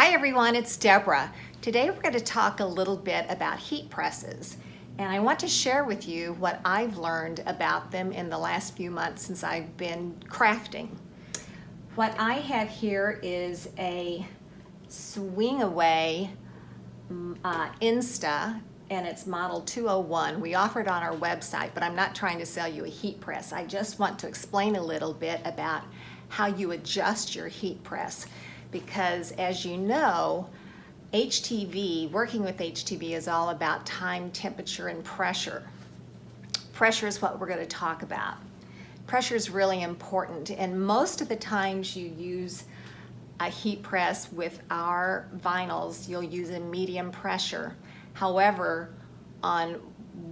Hi everyone, it's Deborah. Today we're going to talk a little bit about heat presses, and I want to share with you what I've learned about them in the last few months since I've been crafting. What I have here is a swing away Insta, and it's model 201. We offer it on our website, but I'm not trying to sell you a heat press. I just want to explain a little bit about how you adjust your heat press, because as you know, working with HTV is all about time, temperature, and pressure. Pressure is what we're going to talk about. Pressure is really important, and most of the times you use a heat press with our vinyls, you'll use a medium pressure. However, on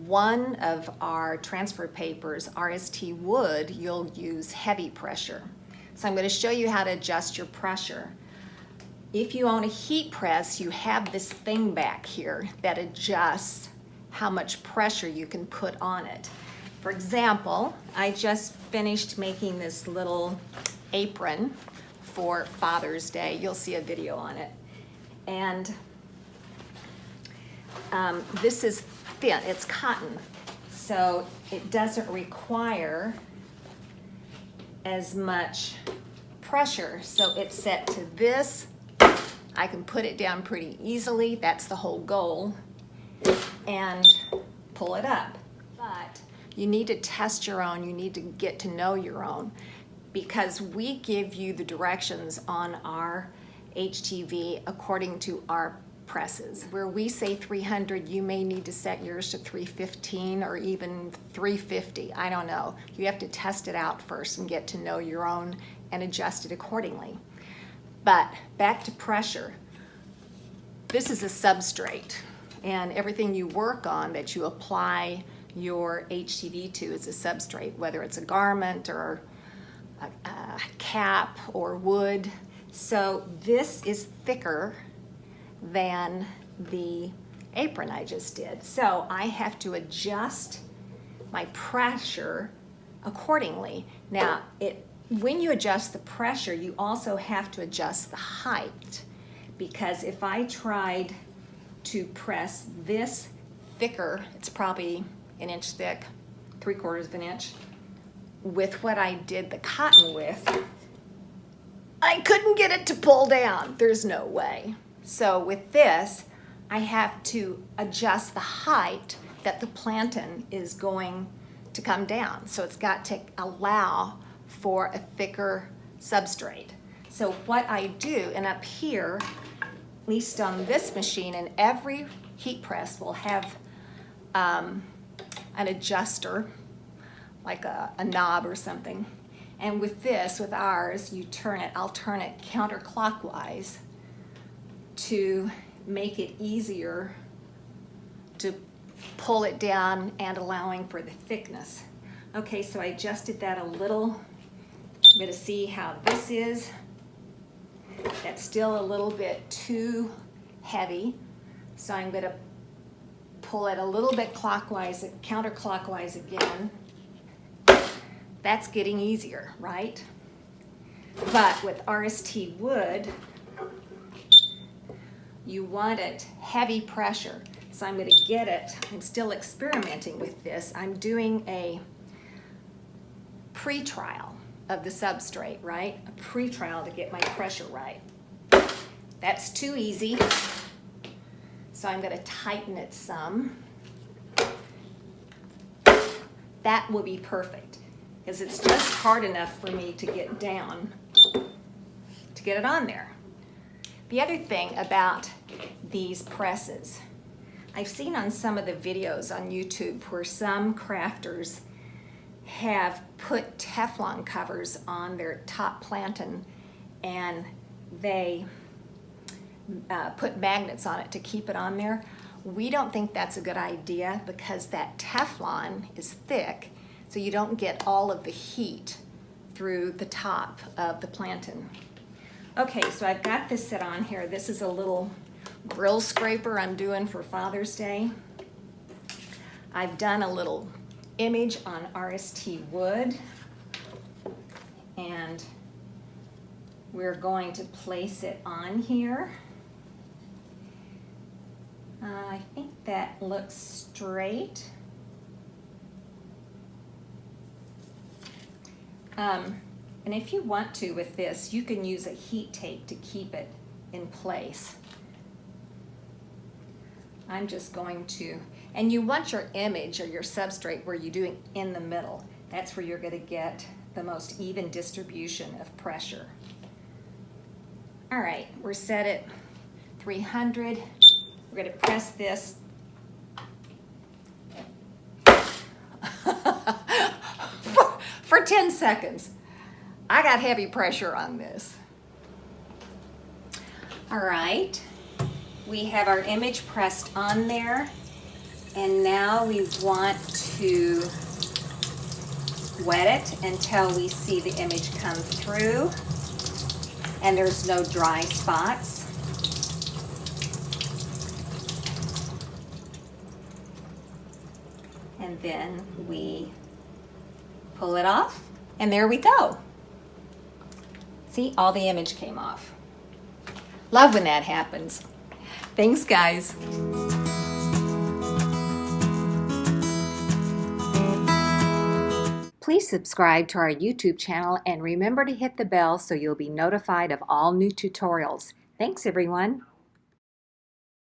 one of our transfer papers, RST wood, you'll use heavy pressure. So I'm going to show you how to adjust your pressure. If you own a heat press, you have this thing back here that adjusts how much pressure you can put on it. For example, I just finished making this little apron for Father's Day. You'll see a video on it. And this is thin, it's cotton, so it doesn't require as much pressure. So it's set to this. I can put it down pretty easily, that's the whole goal, and pull it up. But you need to test your own, you need to get to know your own, because we give you the directions on our HTV according to our presses. Where we say 300, you may need to set yours to 315 or even 350, I don't know. You have to test it out first and get to know your own and adjust it accordingly. But back to pressure. This is a substrate, and everything you work on that you apply your HTV to is a substrate, whether it's a garment or a cap or wood. So this is thicker than the apron I just did. So I have to adjust my pressure accordingly. Now, when you adjust the pressure, you also have to adjust the height, because if I tried to press this thicker, it's probably an inch thick, 3/4 of an inch, with what I did the cotton with, I couldn't get it to pull down. There's no way. So with this, I have to adjust the height that the plantain is going to come down. So it's got to allow for a thicker substrate. So what I do, and up here, at least on this machine, and every heat press will have an adjuster, like a knob or something. And with this, with ours, you turn it, I'll turn it counterclockwise to make it easier to pull it down and allowing for the thickness. Okay, so I adjusted that a little. I'm going to see how this is. That's still a little bit too heavy, so I'm going to pull it a little bit clockwise, counterclockwise again. That's getting easier, right? But with RST wood, you want it heavy pressure. So I'm going to get it. I'm still experimenting with this. I'm doing a pre-trial of the substrate, right? A pre-trial to get my pressure right. That's too easy. So I'm going to tighten it some. That will be perfect, because it's just hard enough for me to get down to get it on there. The other thing about these presses, I've seen on some of the videos on YouTube where some crafters have put Teflon covers on their top plantain, and they put magnets on it to keep it on there. We don't think that's a good idea, because that Teflon is thick, so you don't get all of the heat through the top of the plantain. Okay, so I've got this set on here. This is a little grill scraper I'm doing for Father's Day. I've done a little image on RST wood, and we're going to place it on here. I think that looks straight. And if you want to with this, you can use a heat tape to keep it in place. I'm just going to, and you want your image or your substrate where you're doing in the middle. That's where you're going to get the most even distribution of pressure. All right, we're set at 300. We're going to press this. for 10 seconds. I got heavy pressure on this. All right, we have our image pressed on there, and now we want to wet it until we see the image come through and there's no dry spots. And then we pull it off, and there we go. See, all the image came off. Love when that happens. Thanks, guys. Please subscribe to our YouTube channel and remember to hit the bell so you'll be notified of all new tutorials. Thanks, everyone.